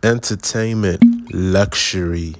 Entertainment, luxury.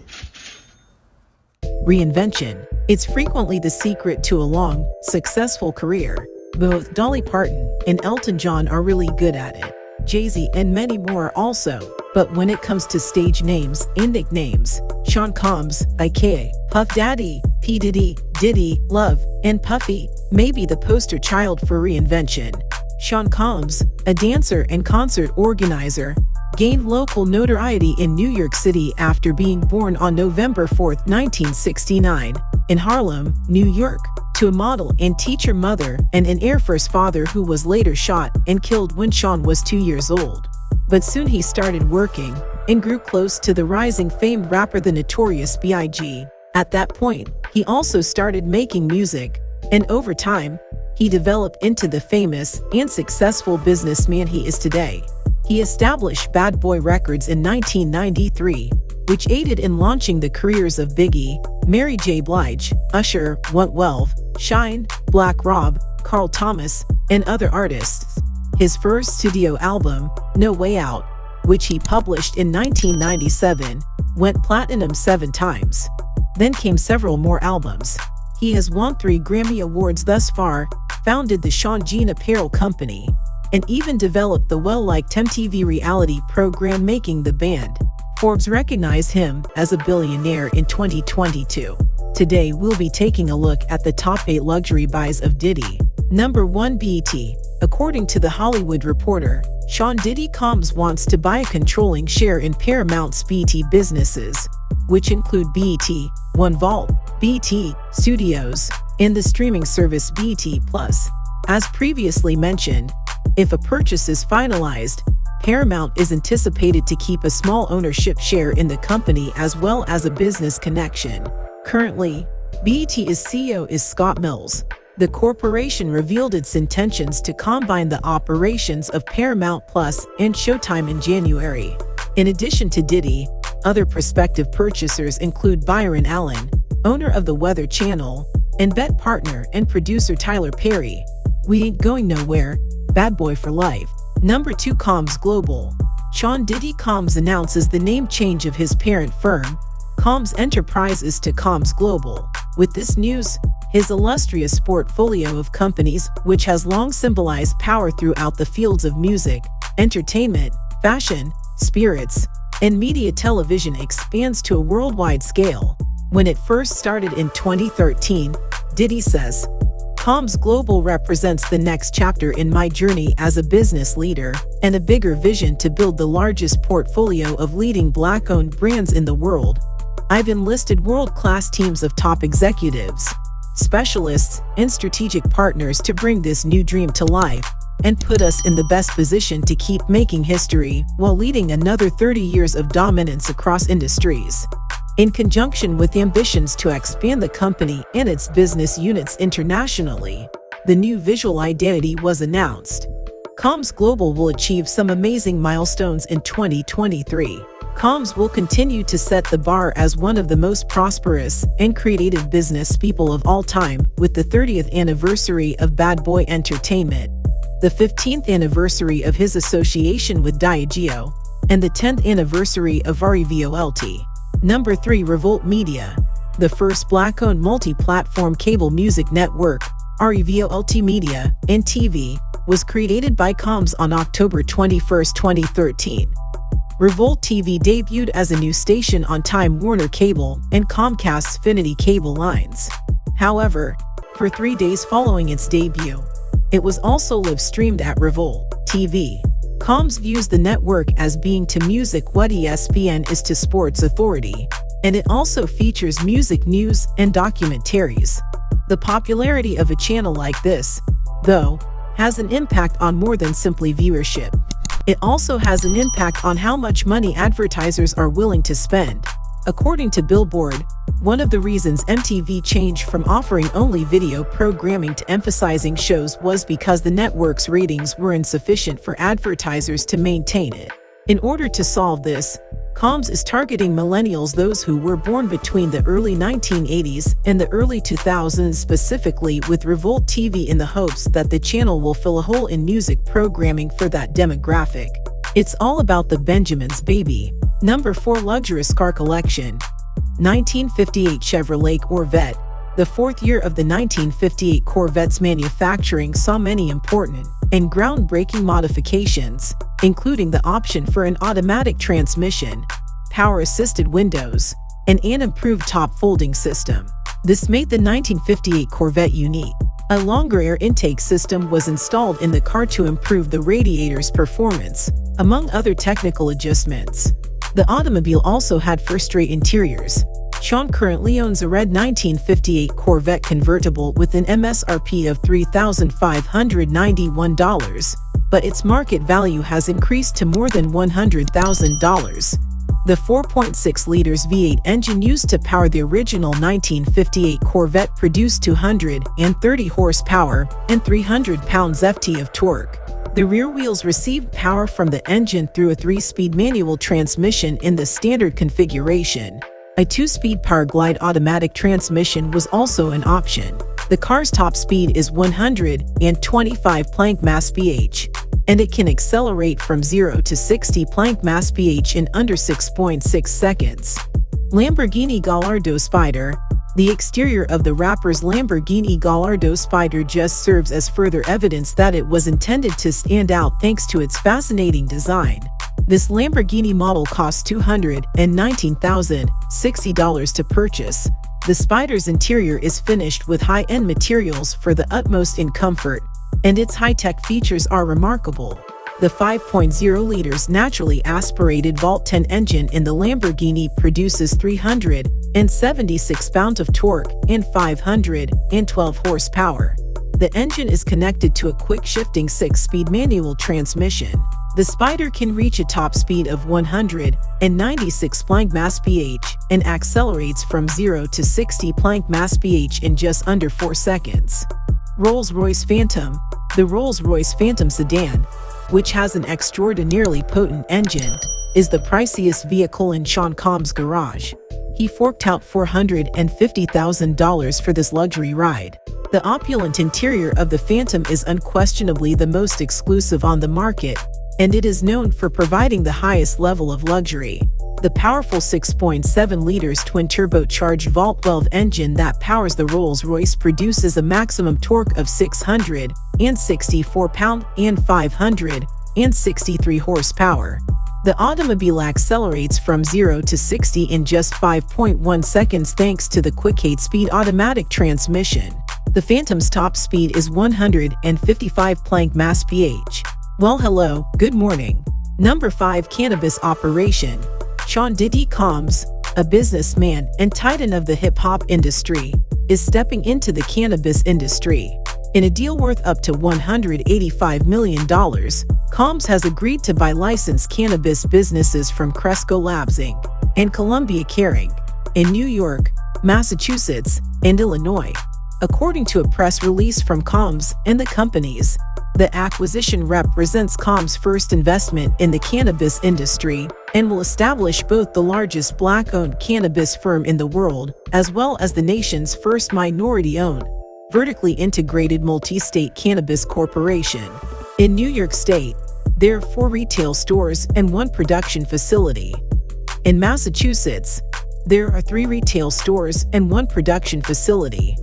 Reinvention. It's frequently the secret to a long, successful career. Both Dolly Parton and Elton John are really good at it. Jay-Z and many more also. But when it comes to stage names and nicknames, Sean Combs, aka Puff Daddy, P. Diddy, Love, and Puffy may be the poster child for reinvention. Sean Combs, a dancer and concert organizer, gained local notoriety in New York City after being born on November 4, 1969, in Harlem, New York, to a model and teacher mother and an Air Force father who was later shot and killed when Sean was 2 years old. But soon he started working and grew close to the rising famed rapper The Notorious B.I.G. At that point, he also started making music, and over time, he developed into the famous and successful businessman he is today. He established Bad Boy Records in 1993, which aided in launching the careers of Biggie, Mary J. Blige, Usher, Want12, Shine, Black Rob, Carl Thomas, and other artists. His first studio album, No Way Out, which he published in 1997, went platinum 7 times. Then came several more albums. He has won 3 Grammy Awards thus far, founded the Sean Jean Apparel Company, and even developed the well-liked MTV reality program Making the Band. Forbes recognized him as a billionaire in 2022. Today we'll be taking a look at the top 8 luxury buys of Diddy. Number 1. BET. According to The Hollywood Reporter, Sean Diddy Combs wants to buy a controlling share in Paramount's BET businesses, which include BET, One Vault, BET Studios, and the streaming service BET Plus. As previously mentioned, if a purchase is finalized, Paramount is anticipated to keep a small ownership share in the company as well as a business connection. Currently, BET's CEO is Scott Mills. The corporation revealed its intentions to combine the operations of Paramount Plus and Showtime in January. In addition to Diddy, other prospective purchasers include Byron Allen, owner of the Weather Channel, and bet partner and producer Tyler Perry. We ain't going nowhere. Bad Boy for Life. Number 2. Combs Global. Sean Diddy Combs announces the name change of his parent firm, Combs Enterprises, to Combs Global. With this news, his illustrious portfolio of companies, which has long symbolized power throughout the fields of music, entertainment, fashion, spirits, and media television, expands to a worldwide scale. When it first started in 2013, Diddy says, "Combs Global represents the next chapter in my journey as a business leader and a bigger vision to build the largest portfolio of leading Black-owned brands in the world. I've enlisted world-class teams of top executives, specialists, and strategic partners to bring this new dream to life and put us in the best position to keep making history while leading another 30 years of dominance across industries." In conjunction with ambitions to expand the company and its business units internationally, the new visual identity was announced. Combs Global will achieve some amazing milestones in 2023. Combs will continue to set the bar as one of the most prosperous and creative business people of all time, with the 30th anniversary of Bad Boy Entertainment, the 15th anniversary of his association with Diageo, and the 10th anniversary of REVOLT. Number 3. Revolt Media. The first Black-owned multi-platform cable music network, REVOLT Media and TV, was created by Combs on October 21, 2013. Revolt TV debuted as a new station on Time Warner Cable and Comcast's Xfinity cable lines. However, for 3 days following its debut, it was also live-streamed at Revolt TV. Combs views the network as being to music what ESPN is to Sports Authority, and it also features music news and documentaries. The popularity of a channel like this, though, has an impact on more than simply viewership. It also has an impact on how much money advertisers are willing to spend. According to Billboard, one of the reasons MTV changed from offering only video programming to emphasizing shows was because the network's ratings were insufficient for advertisers to maintain it. In order to solve this, Combs is targeting millennials, those who were born between the early 1980s and the early 2000s, specifically with Revolt TV, in the hopes that the channel will fill a hole in music programming for that demographic. It's all about the Benjamins, baby. Number 4. Luxurious Car Collection. 1958 Chevrolet Corvette. The fourth year of the 1958 Corvette's manufacturing saw many important and groundbreaking modifications, including the option for an automatic transmission, power-assisted windows, and an improved top folding system. This made the 1958 Corvette unique. A longer air intake system was installed in the car to improve the radiator's performance, among other technical adjustments. The automobile also had first-rate interiors. Sean currently owns a red 1958 Corvette convertible with an MSRP of $3,591, but its market value has increased to more than $100,000. The 4.6 liters V8 engine used to power the original 1958 Corvette produced 230 horsepower and 300 pounds-ft of torque. The rear wheels received power from the engine through a 3-speed manual transmission in the standard configuration. A 2-speed Power Glide automatic transmission was also an option. The car's top speed is 125 plank mass ph, and it can accelerate from 0 to 60 plank mass ph in under 6.6 seconds. Lamborghini Gallardo Spider. The exterior of the rapper's Lamborghini Gallardo Spider just serves as further evidence that it was intended to stand out thanks to its fascinating design. This Lamborghini model costs $219,060 to purchase. The Spider's interior is finished with high-end materials for the utmost in comfort, and its high-tech features are remarkable. The 5.0 liters naturally aspirated Volt 10 engine in the Lamborghini produces 376 pounds of torque and 512 horsepower. The engine is connected to a quick-shifting 6-speed manual transmission. The Spider can reach a top speed of 196 plank mass ph and accelerates from 0 to 60 plank mass ph in just under 4 seconds. Rolls-Royce Phantom. The Rolls-Royce Phantom sedan, which has an extraordinarily potent engine, is the priciest vehicle in Sean Combs' garage. He forked out $450,000 for this luxury ride. The opulent interior of the Phantom is unquestionably the most exclusive on the market, and it is known for providing the highest level of luxury. The powerful 6.7 liters twin-turbocharged Volt 12 engine that powers the Rolls-Royce produces a maximum torque of 664 pounds and 563 horsepower. The automobile accelerates from 0 to 60 in just 5.1 seconds thanks to the quick 8-speed automatic transmission. The Phantom's top speed is 155 plank mass ph. Well, hello, good morning. Number 5. Cannabis Operation. Sean Diddy Combs, a businessman and titan of the hip-hop industry, is stepping into the cannabis industry. In a deal worth up to $185 million, Combs has agreed to buy licensed cannabis businesses from Cresco Labs Inc. and Columbia Caring in New York, Massachusetts, and Illinois. According to a press release from Combs and the companies, the acquisition represents Combs' first investment in the cannabis industry and will establish both the largest Black-owned cannabis firm in the world as well as the nation's first minority-owned, vertically integrated multi-state cannabis corporation. In New York State, there are 4 retail stores and 1 production facility. In Massachusetts, there are 3 retail stores and 1 production facility.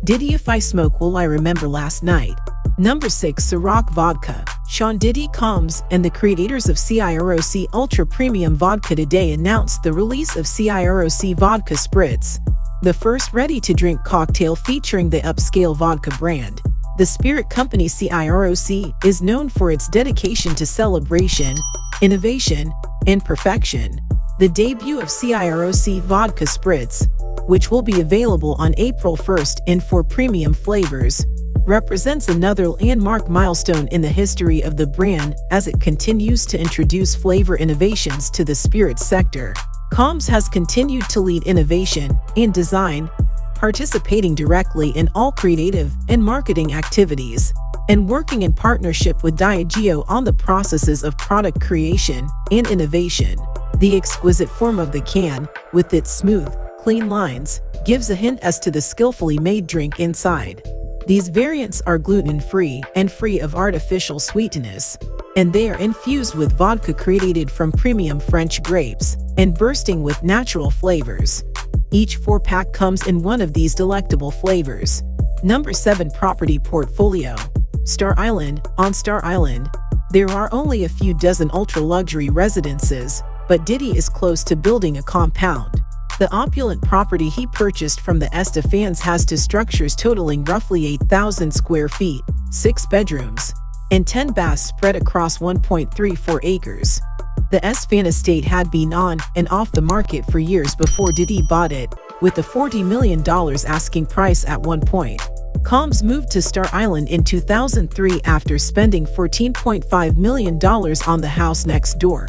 Diddy, if I smoke will I remember last night. Number 6. Ciroc Vodka. Sean Diddy Combs and the creators of Ciroc Ultra Premium Vodka today announced the release of Ciroc Vodka Spritz, the first ready-to-drink cocktail featuring the upscale vodka brand. The spirit company Ciroc is known for its dedication to celebration, innovation, and perfection. The debut of Ciroc Vodka Spritz, which will be available on April 1st in 4 premium flavors, represents another landmark milestone in the history of the brand as it continues to introduce flavor innovations to the spirits sector. Combs has continued to lead innovation and design, participating directly in all creative and marketing activities, and working in partnership with Diageo on the processes of product creation and innovation. The exquisite form of the can, with its smooth, clean lines, gives a hint as to the skillfully made drink inside. These variants are gluten-free and free of artificial sweetness. and they are infused with vodka created from premium French grapes and bursting with natural flavors. Each 4-pack comes in one of these delectable flavors. Number 7 Property Portfolio. Star Island. On Star Island, there are only a few dozen ultra-luxury residences, but Diddy is close to building a compound. The opulent property he purchased from the Estefans has 2 structures totaling roughly 8,000 square feet, 6 bedrooms, and 10 baths spread across 1.34 acres. The Estefan estate had been on and off the market for years before Diddy bought it, with a $40 million asking price at one point. Combs moved to Star Island in 2003 after spending $14.5 million on the house next door.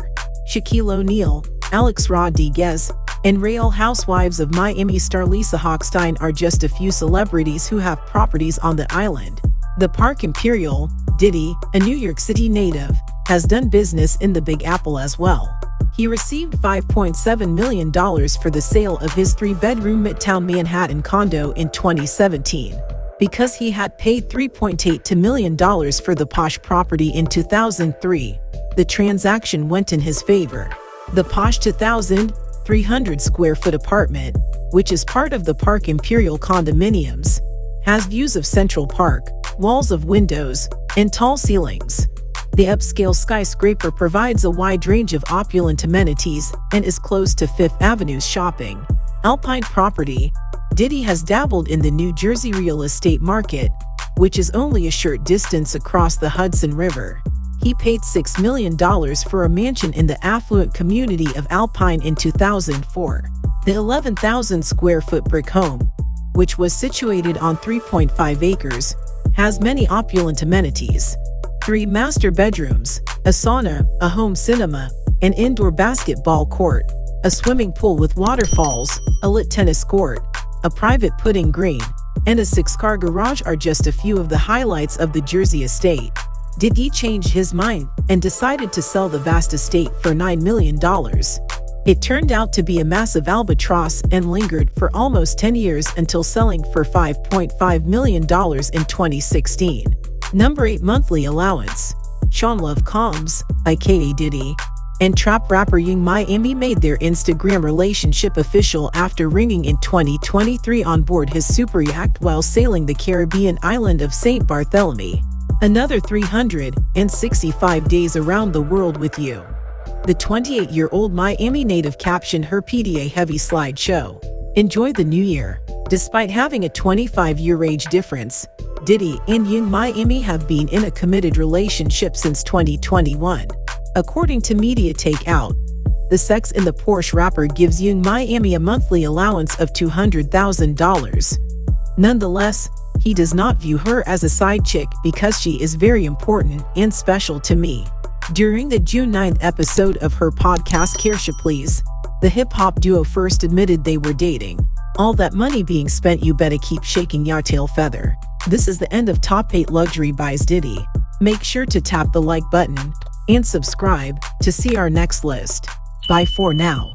Shaquille O'Neal, Alex Rodriguez, and Real Housewives of Miami star Lisa Hochstein are just a few celebrities who have properties on the island. The Park Imperial. Diddy, a New York City native, has done business in the Big Apple as well. He received $5.7 million for the sale of his 3-bedroom Midtown Manhattan condo in 2017. Because he had paid $3.8 million for the posh property in 2003, the transaction went in his favor. The posh 2,300 square foot apartment, which is part of the Park Imperial condominiums, has views of Central Park, walls of windows, and tall ceilings. The upscale skyscraper provides a wide range of opulent amenities and is close to Fifth Avenue's shopping. Alpine Property. Diddy has dabbled in the New Jersey real estate market, which is only a short distance across the Hudson River. He paid $6 million for a mansion in the affluent community of Alpine in 2004. The 11,000 square foot brick home, which was situated on 3.5 acres, has many opulent amenities. 3 master bedrooms, a sauna, a home cinema, an indoor basketball court, a swimming pool with waterfalls, a lit tennis court, a private putting green, and a 6-car garage are just a few of the highlights of the Jersey estate. Diddy changed his mind and decided to sell the vast estate for $9 million. It turned out to be a massive albatross and lingered for almost 10 years until selling for $5.5 million in 2016. Number 8 Monthly Allowance. Sean Love Combs, aka Diddy, and trap rapper Yung Miami made their Instagram relationship official after ringing in 2023 on board his super yacht while sailing the Caribbean island of St. Barthélemy. Another 365 days around the world with you. The 28-year-old Miami native captioned her PDA-heavy slideshow, "Enjoy the new year." Despite having a 25-year age difference, Diddy and Yung Miami have been in a committed relationship since 2021. According to Media Takeout, the Sex in the Porsche rapper gives Yung Miami a monthly allowance of $200,000. Nonetheless, he does not view her as a side chick because she is very important and special to me. During the June 9th episode of her podcast Kersha Please, the hip-hop duo first admitted they were dating. All that money being spent, you better keep shaking your tail feather. This is the end of Top 8 Luxury Buys Diddy. Make sure to tap the like button and subscribe to see our next list. Bye for now.